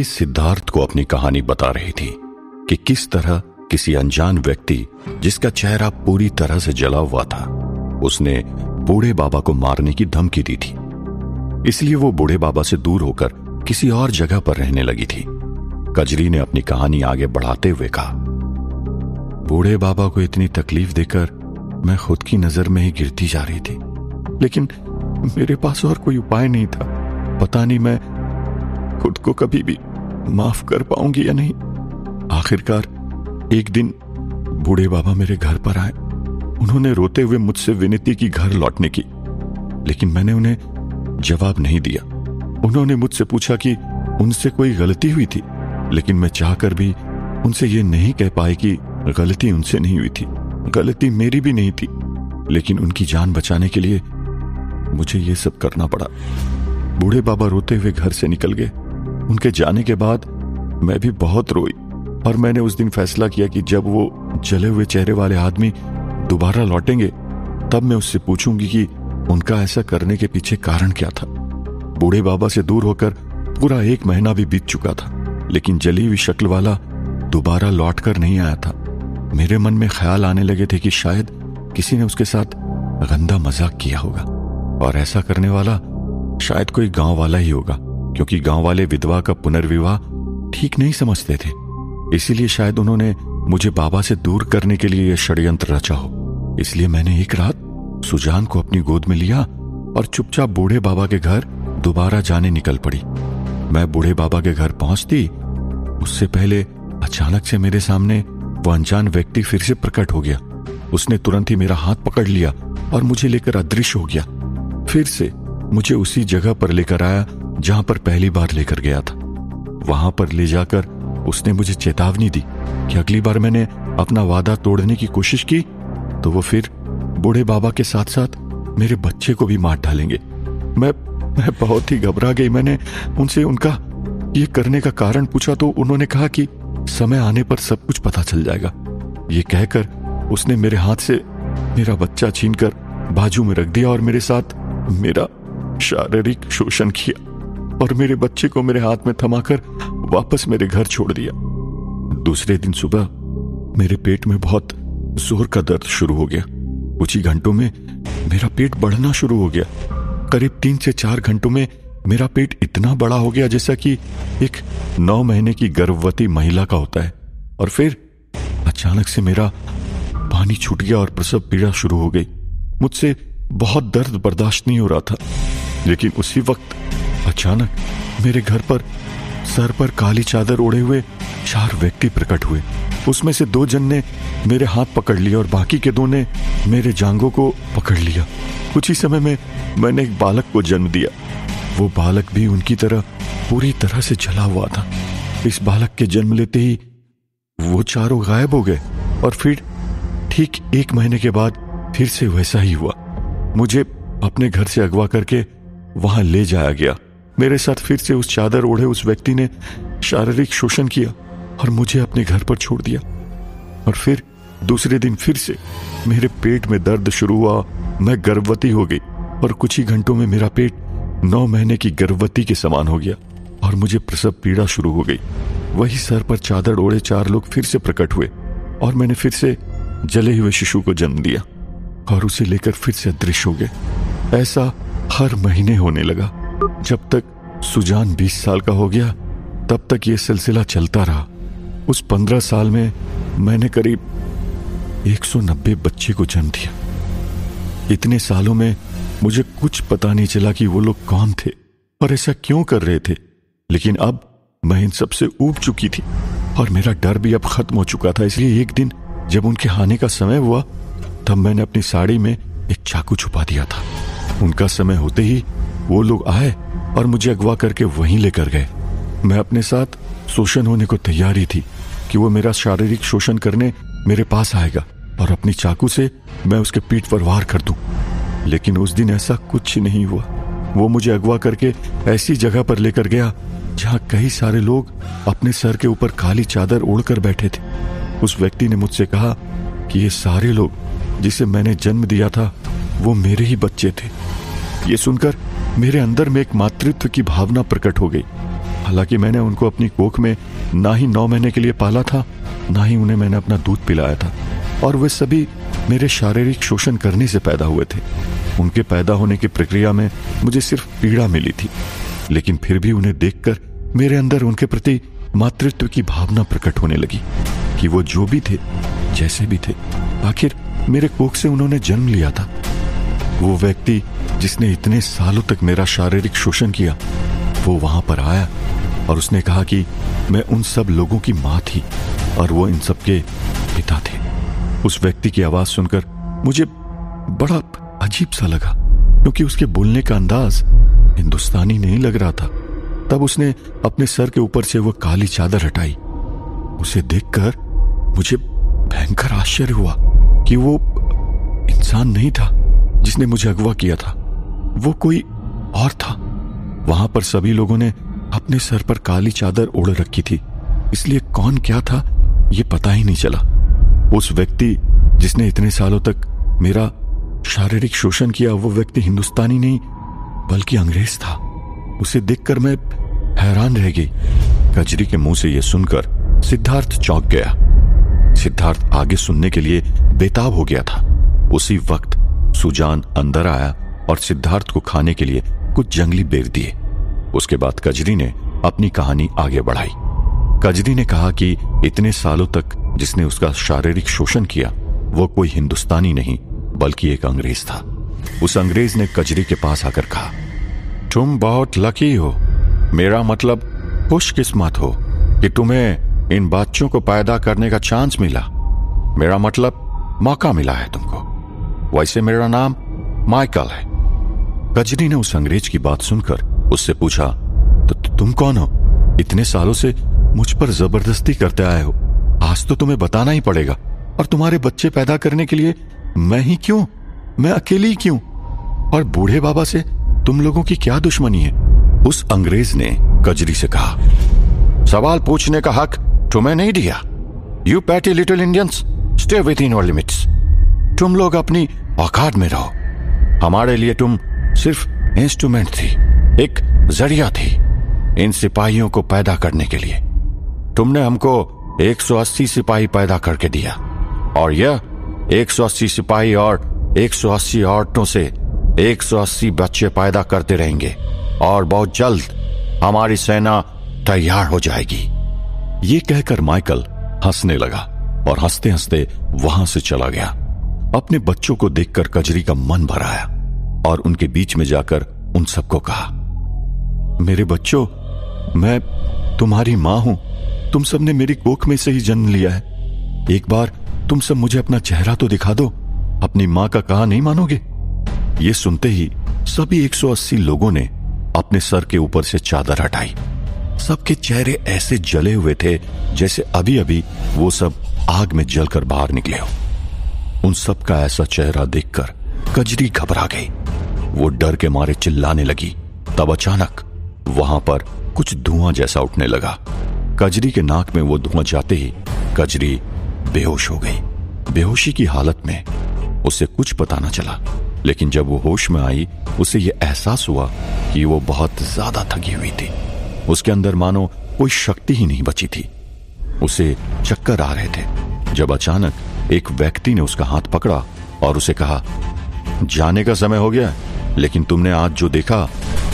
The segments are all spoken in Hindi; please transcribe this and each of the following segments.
सिद्धार्थ को अपनी कहानी बता रही थी कि किस तरह किसी अनजान व्यक्ति जिसका चेहरा पूरी तरह से जला हुआ था, उसने बूढ़े बाबा को मारने की धमकी दी थी। इसलिए वो बूढ़े बाबा से दूर होकर किसी और जगह पर रहने लगी थी। कजरी ने अपनी कहानी आगे बढ़ाते हुए कहा, बूढ़े बाबा को इतनी तकलीफ देकर मैं खुद की नजर में ही गिरती जा रही थी, लेकिन मेरे पास और कोई उपाय नहीं था। पता नहीं मैं खुद को कभी भी माफ कर पाऊंगी या नहीं। आखिरकार एक दिन बूढ़े बाबा मेरे घर पर आए। उन्होंने रोते हुए मुझसे विनती की घर लौटने की, लेकिन मैंने उन्हें जवाब नहीं दिया। उन्होंने मुझसे पूछा कि उनसे कोई गलती हुई थी, लेकिन मैं चाहकर भी उनसे ये नहीं कह पाई कि गलती उनसे नहीं हुई थी, गलती मेरी भी नहीं थी, लेकिन उनकी जान बचाने के लिए मुझे ये सब करना पड़ा। बूढ़े बाबा रोते हुए घर से निकल गए। उनके जाने के बाद मैं भी बहुत रोई और मैंने उस दिन फैसला किया कि जब वो जले हुए चेहरे वाले आदमी दोबारा लौटेंगे तब मैं उससे पूछूंगी कि उनका ऐसा करने के पीछे कारण क्या था। बूढ़े बाबा से दूर होकर पूरा 1 महीना भी बीत चुका था, लेकिन जली हुई शक्ल वाला दोबारा लौट कर नहीं आया था। मेरे मन में ख्याल आने लगे थे कि शायद किसी ने उसके साथ गंदा मजाक किया होगा, और ऐसा करने वाला शायद कोई गांव वाला ही होगा, क्योंकि गांव वाले विधवा का पुनर्विवाह ठीक नहीं समझते थे। इसीलिए शायद उन्होंने मुझे बाबा से दूर करने के लिए यह षड्यंत्र रचा हो। इसलिए मैंने एक रात सुजान को अपनी गोद में लिया और चुपचाप बूढ़े बाबा के घर दोबारा जाने निकल पड़ी। मैं बूढ़े बाबा के घर पहुंचती उससे पहले अचानक से मेरे सामने वो अनजान व्यक्ति फिर से प्रकट हो गया। उसने तुरंत ही मेरा हाथ पकड़ लिया और मुझे लेकर अदृश्य हो गया। फिर से मुझे उसी जगह पर लेकर आया जहां पर पहली बार लेकर गया था। वहां पर ले जाकर उसने मुझे चेतावनी दी कि अगली बार मैंने अपना वादा तोड़ने की कोशिश की तो वो फिर बूढ़े बाबा के साथ साथ मेरे बच्चे को भी मार डालेंगे। मैं बहुत ही घबरा गई। मैंने उनसे उनका ये करने का कारण पूछा तो उन्होंने कहा कि समय आने पर सब कुछ पता चल जाएगा। ये कहकर उसने मेरे हाथ से मेरा बच्चा छीनकर बाजू में रख दिया और मेरे साथ मेरा शारीरिक शोषण किया और मेरे बच्चे को मेरे हाथ में थमाकर वापस मेरे घर छोड़ दिया। दूसरे दिन सुबह मेरे पेट में बहुत जोर का दर्द शुरू हो गया। कुछ ही घंटों में मेरा पेट बढ़ना शुरू हो गया। करीब 3 से 4 घंटों में मेरा पेट इतना बड़ा हो गया जैसा कि एक 9 महीने की गर्भवती महिला का होता है। और फिर अचानक से मेरा पानी छूट गया और प्रसव पीड़ा शुरू हो गई। मुझसे बहुत दर्द बर्दाश्त नहीं हो रहा था, लेकिन उसी वक्त अचानक मेरे घर पर सर पर काली चादर ओढ़े हुए 4 व्यक्ति प्रकट हुए। उसमें से 2 जन ने मेरे हाथ पकड़ लिया और बाकी के 2 ने मेरे जांघों को पकड़ लिया। कुछ ही समय में मैंने एक बालक को जन्म दिया। वो बालक भी उनकी तरह पूरी तरह से जला हुआ था। इस बालक के जन्म लेते ही वो चारों गायब हो गए और फिर ठीक 1 महीने के बाद फिर से वैसा ही हुआ। मुझे अपने घर से अगवा करके वहां ले जाया गया। मेरे साथ फिर से उस चादर ओढ़े उस व्यक्ति ने शारीरिक शोषण किया और मुझे अपने घर पर छोड़ दिया। और फिर दूसरे दिन फिर से मेरे पेट में दर्द शुरू हुआ। मैं गर्भवती हो गई और कुछ ही घंटों में मेरा पेट 9 महीने की गर्भवती के समान हो गया और मुझे प्रसव पीड़ा शुरू हो गई। वही सर पर चादर ओढ़े 4 लोग फिर से प्रकट हुए और मैंने फिर से जले हुए शिशु को जन्म दिया और उसे लेकर फिर से अदृश्य हो गए। ऐसा हर महीने होने लगा। जब तक सुजान 20 साल का हो गया तब तक ये सिलसिला चलता रहा। उस 15 साल में मैंने करीब 190 बच्चे को जन्म दिया। इतने सालों में मुझे कुछ पता नहीं चला कि वो लोग कौन थे और ऐसा क्यों कर रहे थे, लेकिन अब मैं इन सब से ऊब चुकी थी और मेरा डर भी अब खत्म हो चुका था। इसलिए एक दिन जब उनके आने का समय हुआ तब मैंने अपनी साड़ी में एक चाकू छुपा दिया था। उनका समय होते ही वो लोग आए और मुझे अगवा करके वहीं लेकर गए। मैं अपने साथ शोषण होने को तैयार ही थी कि वो मेरा शारीरिक शोषण करने मेरे पास आएगा और अपनी चाकू से मैं उसके पीठ पर वार कर दूं। लेकिन उस दिन ऐसा कुछ नहीं हुआ। वो मुझे अगवा करके ऐसी जगह पर लेकर गया जहां कई सारे लोग अपने सर के ऊपर काली चादर ओढ़कर बैठे थे। उस व्यक्ति ने मुझसे कहा कि ये सारे लोग जिसे मैंने जन्म दिया था वो मेरे ही बच्चे थे। ये सुनकर मेरे अंदर में एक मातृत्व की भावना प्रकट हो गई हालांकि मैंने उनको अपनी कोख में ना ही 9 महीने के लिए पाला था, ना ही उन्हें मैंने अपना दूध पिलाया था, और वे सभी मेरे शारीरिक शोषण करने से पैदा हुए थे। उनके पैदा होने की प्रक्रिया में मुझे सिर्फ पीड़ा मिली थी, लेकिन फिर भी उन्हें देखकर मेरे अंदर उनके प्रति मातृत्व की भावना प्रकट होने लगी कि वो जो भी थे, जैसे भी थे, आखिर मेरे कोख से उन्होंने जन्म लिया था। वो व्यक्ति जिसने इतने सालों तक मेरा शारीरिक शोषण किया, वो वहां पर आया और उसने कहा कि मैं उन सब लोगों की मां थी और वो इन सबके पिता थे। उस व्यक्ति की आवाज सुनकर मुझे बड़ा अजीब सा लगा, क्योंकि उसके बोलने का अंदाज हिंदुस्तानी नहीं लग रहा था। तब उसने अपने सर के ऊपर से वो काली चादर हटाई। उसे देखकर मुझे भयंकर आश्चर्य हुआ कि वो इंसान नहीं था जिसने मुझे अगवा किया था, वो कोई और था। वहां पर सभी लोगों ने अपने सर पर काली चादर ओढ़ रखी थी, इसलिए कौन क्या था ये पता ही नहीं चला। उस व्यक्ति जिसने इतने सालों तक मेरा शारीरिक शोषण किया, वो व्यक्ति हिंदुस्तानी नहीं बल्कि अंग्रेज था। उसे देखकर मैं हैरान रह गई। कजरी के मुंह से यह सुनकर सिद्धार्थ चौंक गया। सिद्धार्थ आगे सुनने के लिए बेताब हो गया था। उसी वक्त सुजान अंदर आया और सिद्धार्थ को खाने के लिए कुछ जंगली बेर दिए। उसके बाद कजरी ने अपनी कहानी आगे बढ़ाई। कजरी ने कहा कि इतने सालों तक जिसने उसका शारीरिक शोषण किया, वो कोई हिंदुस्तानी नहीं बल्कि एक अंग्रेज था। उस अंग्रेज ने कजरी के पास आकर कहा, तुम बहुत लकी हो, मेरा मतलब खुशकिस्मत हो कि तुम्हें इन बच्चों को पैदा करने का चांस मिला। मेरा मतलब मौका मिला है तुमको। वैसे मेरा नाम माइकल है। कजरी ने उस अंग्रेज की बात सुनकर उससे पूछा, तो तुम कौन हो? इतने सालों से मुझ पर जबरदस्ती करते आए हो, आज तो तुम्हें बताना ही पड़ेगा। और तुम्हारे बच्चे पैदा करने के लिए मैं ही क्यों? मैं अकेली क्यों? और बूढ़े बाबा से तुम लोगों की क्या दुश्मनी है? उस अंग्रेज ने कजरी से कहा, सवाल पूछने का हक तुम्हें नहीं दिया। You petty little Indians, stay within your limits. तुम लोग अपनी औकात में रहो। हमारे लिए तुम सिर्फ इंस्ट्रूमेंट थी, एक जरिया थी इन सिपाहियों को पैदा करने के लिए। तुमने हमको 180 सिपाही पैदा करके दिया, और यह 180 सिपाही और 180 औरतों से 180 बच्चे पैदा करते रहेंगे, और बहुत जल्द हमारी सेना तैयार हो जाएगी। ये कहकर माइकल हंसने लगा और हंसते हंसते वहां से चला गया। अपने बच्चों को देखकर कजरी का मन भर आया और उनके बीच में जाकर उन सबको कहा, मेरे बच्चों, मैं तुम्हारी मां हूं। तुम सबने मेरी कोख में से ही जन्म लिया है। एक बार तुम सब मुझे अपना चेहरा तो दिखा दो। अपनी मां का कहा नहीं मानोगे? ये सुनते ही सभी 180 लोगों ने अपने सर के ऊपर से चादर हटाई। सबके चेहरे ऐसे जले हुए थे जैसे अभी अभी वो सब आग में जलकर बाहर निकले हो। उन सब का ऐसा चेहरा देखकर कजरी घबरा गई। वो डर के मारे चिल्लाने लगी। तब अचानक वहां पर कुछ धुआं जैसा उठने लगा। कजरी के नाक में वो धुआं जाते ही कजरी बेहोश हो गई। बेहोशी की हालत में उसे कुछ पता न चला, लेकिन जब वो होश में आई, उसे ये एहसास हुआ कि वो बहुत ज्यादा थकी हुई थी। उसके अंदर मानो कोई शक्ति ही नहीं बची थी। उसे चक्कर आ रहे थे। जब अचानक एक व्यक्ति ने उसका हाथ पकड़ा और उसे कहा, जाने का समय हो गया, लेकिन तुमने आज जो देखा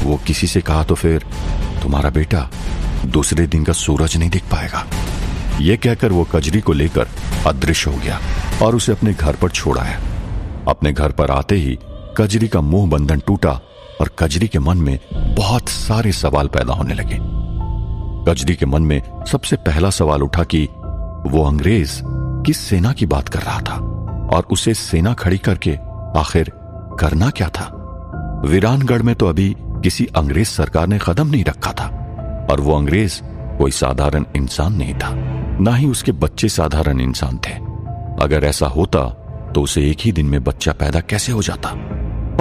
वो किसी से कहा तो फिर तुम्हारा बेटा दूसरे दिन का सूरज नहीं देख पाएगा। यह कहकर वो कजरी को लेकर अदृश्य हो गया और उसे अपने घर पर छोड़ आया। अपने घर पर आते ही कजरी का मुंह बंधन टूटा और कजरी के मन में बहुत सारे सवाल पैदा होने लगे। कजरी के मन में सबसे पहला सवाल उठा कि वो अंग्रेज किस सेना की बात कर रहा था और उसे सेना खड़ी करके आखिर करना क्या था। वीरानगढ़ में तो अभी किसी अंग्रेज सरकार ने कदम नहीं रखा था, और वो अंग्रेज कोई साधारण इंसान नहीं था, ना ही उसके बच्चे साधारण इंसान थे। अगर ऐसा होता तो उसे एक ही दिन में बच्चा पैदा कैसे हो जाता,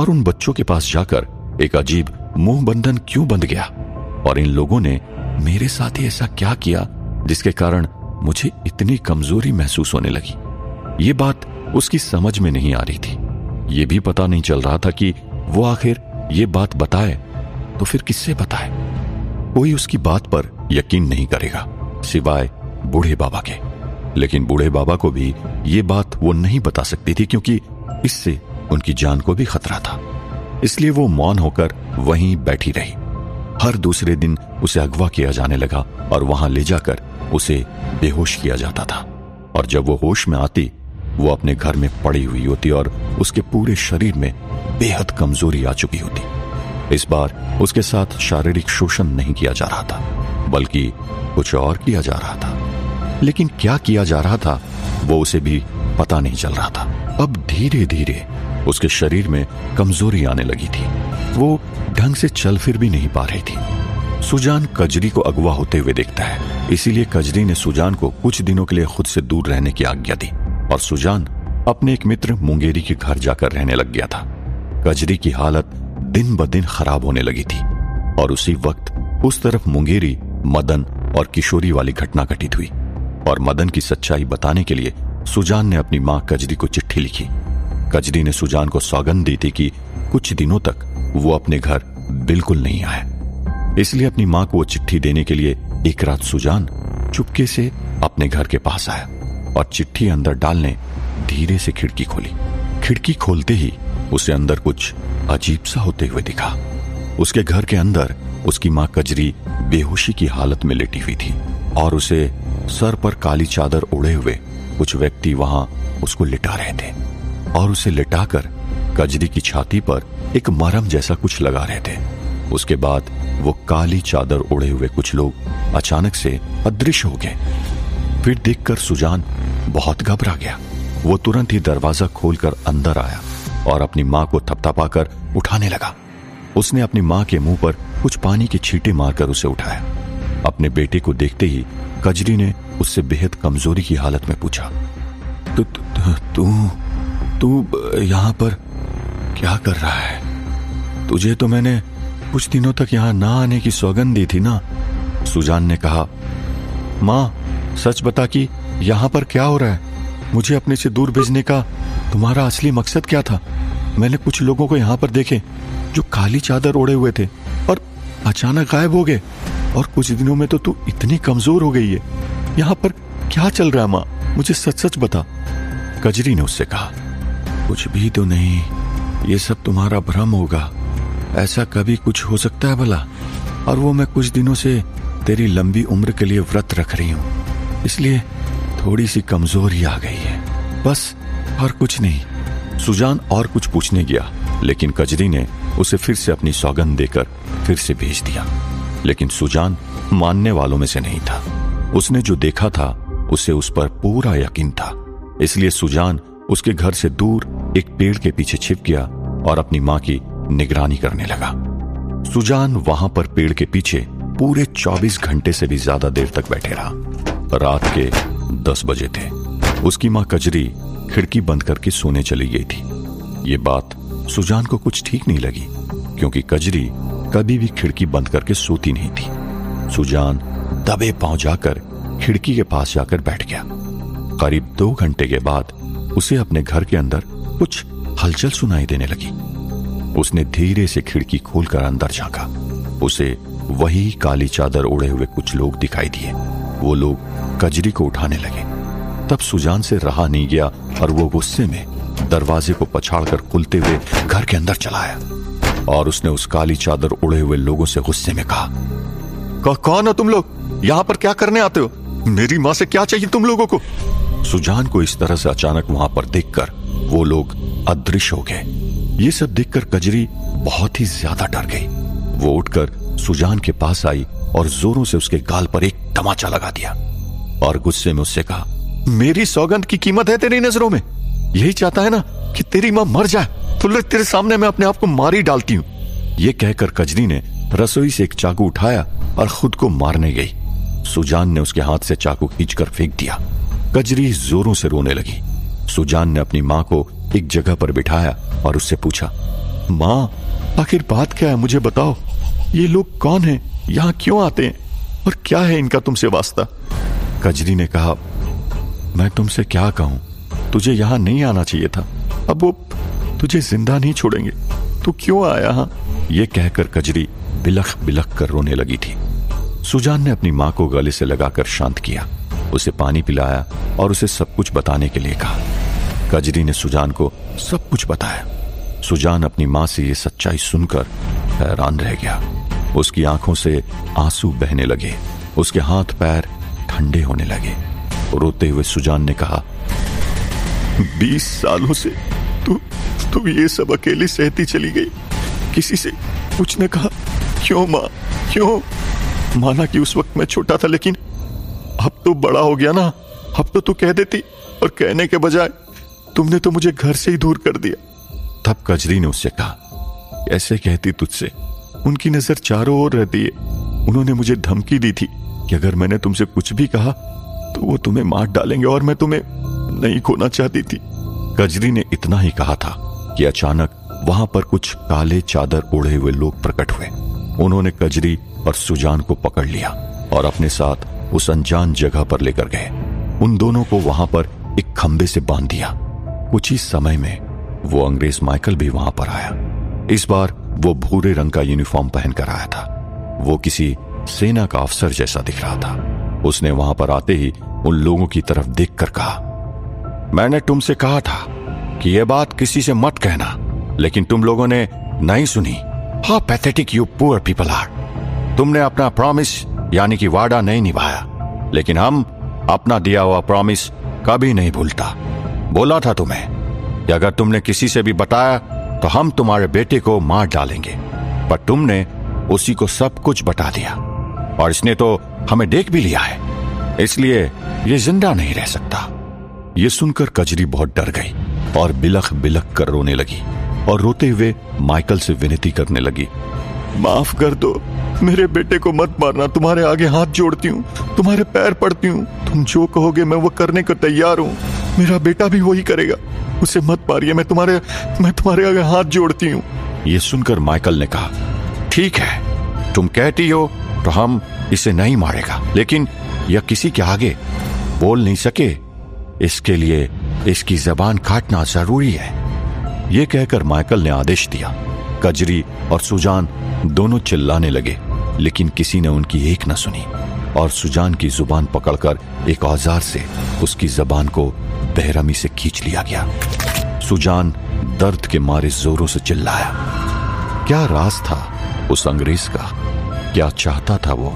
और उन बच्चों के पास जाकर एक अजीब मुंह बंधन क्यों बंध गया, और इन लोगों ने मेरे साथ ही ऐसा क्या किया जिसके कारण मुझे इतनी कमजोरी महसूस होने लगी। ये बात उसकी समझ में नहीं आ रही थी। ये भी पता नहीं चल रहा था कि वो आखिर ये बात बताए तो फिर किससे बताए। कोई उसकी बात पर यकीन नहीं करेगा सिवाय बूढ़े बाबा के। लेकिन बूढ़े बाबा को भी ये बात वो नहीं बता सकती थी, क्योंकि इससे उनकी जान को भी खतरा था। इसलिए वो मौन होकर वहीं बैठी रही। हर दूसरे दिन उसे अगवा किया जाने लगा और वहां ले जाकर उसे बेहोश किया जाता था। और जब वो होश में आती, वो अपने घर में पड़ी हुई होती और उसके पूरे शरीर में बेहद कमजोरी आ चुकी होती। इस बार उसके साथ शारीरिक शोषण नहीं किया जा रहा था, बल्कि कुछ और किया जा रहा था। लेकिन क्या किया जा रहा था वो उसे भी पता नहीं चल रहा था। अब धीरे धीरे उसके शरीर में कमजोरी आने लगी थी। वो ढंग से चल फिर भी नहीं पा रही थी। सुजान कजरी को अगवा होते हुए देखता है, इसीलिए कजरी ने सुजान को कुछ दिनों के लिए खुद से दूर रहने की आज्ञा दी और सुजान अपने एक मित्र मुंगेरी के घर जाकर रहने लग गया था। कजरी की हालत दिन ब दिन खराब होने लगी थी और उसी वक्त उस तरफ मुंगेरी, मदन और किशोरी वाली घटना घटित हुई। और मदन की सच्चाई बताने के लिए सुजान ने अपनी मां कजरी को चिट्ठी लिखी। कजरी ने सुजान को सौगंध दी थी कि कुछ दिनों तक वो अपने घर बिल्कुल नहीं आए। इसलिए अपनी मां को वो चिट्ठी देने के लिए एक रात सुजान चुपके से अपने घर के पास आया और चिट्ठी अंदर डालने धीरे से खिड़की खोली। खिड़की खोलते ही उसे अंदर कुछ अजीब सा होते हुए दिखा। उसके घर के अंदर उसकी मां कजरी बेहोशी की हालत में लेटी हुई थी और उसे सर पर काली चादर ओढ़े हुए कुछ व्यक्ति वहां उसको लिटा रहे थे और उसे लिटाकर कजरी की छाती पर एक मरहम जैसा कुछ लगा रहे थे। उसके बाद वो काली चादर ओढ़े हुए कुछ लोग अचानक से अदृश्य हो गए। फिर देखकर सुजान बहुत घबरा गया। वो तुरंत ही दरवाजा खोलकर अंदर आया और अपनी मां को थपथपाकर उठाने लगा। उसने अपनी मां के मुंह पर कुछ पानी के छींटे मारकर उसे उठाया। अपने बेटे को देखते ही कजरी ने उससे बेहद कमजोरी की हालत में पूछा, तू यहां पर क्या कर रहा है? तुझे तो मैंने कुछ दिनों तक यहां ना आने की सौगंध दी थी ना। सुजान ने कहा, मां सच बता कि यहां पर क्या हो रहा है? मुझे अपने से दूर भेजने का तुम्हारा असली मकसद क्या था? मैंने कुछ लोगों को यहां पर देखे जो काली चादर ओढ़े हुए थे और अचानक गायब हो गए, और कुछ दिनों में तो तू इतनी कमजोर हो गई है। यहां पर क्या चल रहा है मां? मुझे सच सच बता। कजरी ने उससे कहा, कुछ भी तो नहीं, ये सब तुम्हारा भ्रम होगा। ऐसा कभी कुछ हो सकता है भला? और वो मैं कुछ दिनों से तेरी लंबी उम्र के लिए व्रत रख रही हूं, इसलिए थोड़ी सी कमजोरी आ गई है, बस, और कुछ नहीं। सुजान और कुछ पूछने गया, लेकिन कजरी ने उसे फिर से अपनी सौगंध देकर फिर से भेज दिया। लेकिन सुजान मानने वालों में से नहीं था। उसने जो देखा था उसे उस पर पूरा यकीन था। इसलिए सुजान उसके घर से दूर एक पेड़ के पीछे छिप गया और अपनी मां की निगरानी करने लगा। सुजान वहां पर पेड़ के पीछे पूरे 24 घंटे से भी ज्यादा देर तक बैठे रहा। रात के 10 बजे थे। उसकी मां कजरी खिड़की बंद करके सोने चली गई थी। ये बात सुजान को कुछ ठीक नहीं लगी, क्योंकि कजरी कभी भी खिड़की बंद करके सोती नहीं थी। सुजान दबे पांव जाकर खिड़की के पास जाकर बैठ गया। करीब 2 घंटे के बाद उसे अपने घर के अंदर कुछ हलचल सुनाई देने लगी। उसने धीरे से खिड़की खोलकर अंदर झांका। उसे वही काली चादर ओढ़े हुए कुछ लोग दिखाई दिए। वो लोग कजरी को उठाने लगे। तब सुजान से रहा नहीं गया और वो गुस्से में दरवाजे को पछाड़कर खुलते हुए घर के अंदर चला आया और उसने उस काली चादर ओढ़े हुए लोगों से गुस्से में कहा, कौन हो तुम लोग? यहां पर क्या करने आते हो? मेरी मां से क्या चाहिए तुम लोगों को? सुजान को इस तरह से अचानक वहां पर देखकर वो लोग अदृश्य हो गए। ये सब देखकर कजरी बहुत ही ज्यादा डर गई। वो उठकर सुजान के पास आई और जोरों से उसके गाल पर एक तमाचा लगा दिया और गुस्से में उससे कहा, मेरी सौगंध की कीमत है तेरी नजरों में? यही चाहता है ना कि तेरी मां मर जाए, तो तेरे सामने मैं अपने आप को मार ही डालती हूं। ये कहकर कजरी ने रसोई से एक चाकू उठाया और खुद को मारने गई। सुजान ने उसके हाथ से चाकू खींचकर फेंक दिया। कजरी जोरों से रोने लगी। सुजान ने अपनी मां को एक जगह पर बिठाया और उससे पूछा, मां आखिर बात क्या है, मुझे बताओ। ये लोग कौन हैं, यहां क्यों आते हैं और क्या है इनका तुमसे वास्ता? कजरी ने कहा, मैं तुमसे क्या कहूं, तुझे यहां नहीं आना चाहिए था। अब वो तुझे जिंदा नहीं छोड़ेंगे, तू क्यों आया यहां? ये कहकर कजरी बिलख बिलख कर रोने लगी थी। सुजान ने अपनी मां को गले से लगाकर शांत किया, उसे पानी पिलाया और उसे सब कुछ बताने के लिए कहा। कजरी ने सुजान को सब कुछ बताया। सुजान अपनी मां से ये सच्चाई सुनकर हैरान रह गया। उसकी आंखों से आंसू बहने लगे, उसके हाथ पैर ठंडे होने लगे। रोते हुए सुजान ने कहा, 20 सालों से तू ये सब अकेली सहती चली गई, किसी से कुछ न कहा। क्यों मां, क्यों? माना कि उस वक्त मैं छोटा था, लेकिन अब तो बड़ा हो गया ना। अब तो तू कह देती, और कहने के बजाय तुमने तो मुझे घर से ही दूर कर दिया। तब कजरी ने उससे कहा, ऐसे कहती तुझसे? उनकी नजर चारों ओर रहती है। उन्होंने मुझे धमकी दी थी कि अगर मैंने तुमसे कुछ भी कहा तो वो तुम्हें मार डालेंगे, और मैं तुम्हें नहीं खोना चाहती थी। कजरी ने इतना ही कहा था कि अचानक वहां पर कुछ काले चादर ओढ़े हुए लोग प्रकट हुए। उन्होंने कजरी और सुजान को पकड़ लिया और अपने साथ उस अनजान जगह पर लेकर गए। उन दोनों को वहां पर एक खंबे से बांध दिया। कुछ ही समय में वो अंग्रेज माइकल भी वहां पर आया। इस बार वो भूरे रंग का यूनिफॉर्म पहनकर आया था। वो किसी सेना का अफसर जैसा दिख रहा था। उसने वहां पर आते ही उन लोगों की तरफ देखकर कहा, मैंने तुमसे कहा था कि यह बात किसी से मत कहना, लेकिन तुम लोगों ने नहीं सुनी। How pathetic you poor people are. तुमने अपना प्रॉमिस यानी कि वादा नहीं निभाया, लेकिन हम अपना दिया हुआ प्रॉमिस कभी नहीं भूलता। बोला था तुम्हें कि अगर तुमने किसी से भी बताया तो हम तुम्हारे बेटे को मार डालेंगे, पर तुमने उसी को सब कुछ बता दिया, और इसने तो हमें देख भी लिया है, इसलिए ये जिंदा नहीं रह सकता। ये सुनकर कजरी बहुत डर गई और बिलख बिलख कर रोने लगी, और रोते हुए माइकल से विनती करने लगी, माफ कर दो, मेरे बेटे को मत मारना। तुम्हारे आगे हाथ जोड़ती हूँ, तुम्हारे पैर पड़ती हूँ। तुम जो कहोगे मैं वो करने को तैयार हूँ। मेरा बेटा भी वही करेगा। उसे मत मारिए, मैं तुम्हारे आगे हाथ जोड़ती हूँ। ये सुनकर माइकल ने कहा, ठीक है, तुम कहती हो तो हम इसे नहीं मारेगा, लेकिन यह किसी के आगे बोल नहीं सके, इसके लिए इसकी जबान काटना जरूरी है। यह कहकर माइकल ने आदेश दिया। कजरी और सुजान दोनों चिल्लाने लगे, लेकिन किसी ने उनकी एक न सुनी, और सुजान की जुबान पकड़कर एक औजार से उसकी जबान को बेरहमी से खींच लिया गया। सुजान दर्द के मारे जोरों से चिल्लाया। क्या राज था उस अंग्रेज का? क्या चाहता था वो?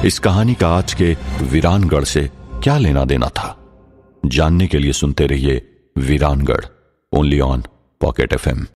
इस कहानी का आज के वीरानगढ़ से क्या लेना देना था? जानने के लिए सुनते रहिए वीरानगढ़, ओनली ऑन पॉकेट FM।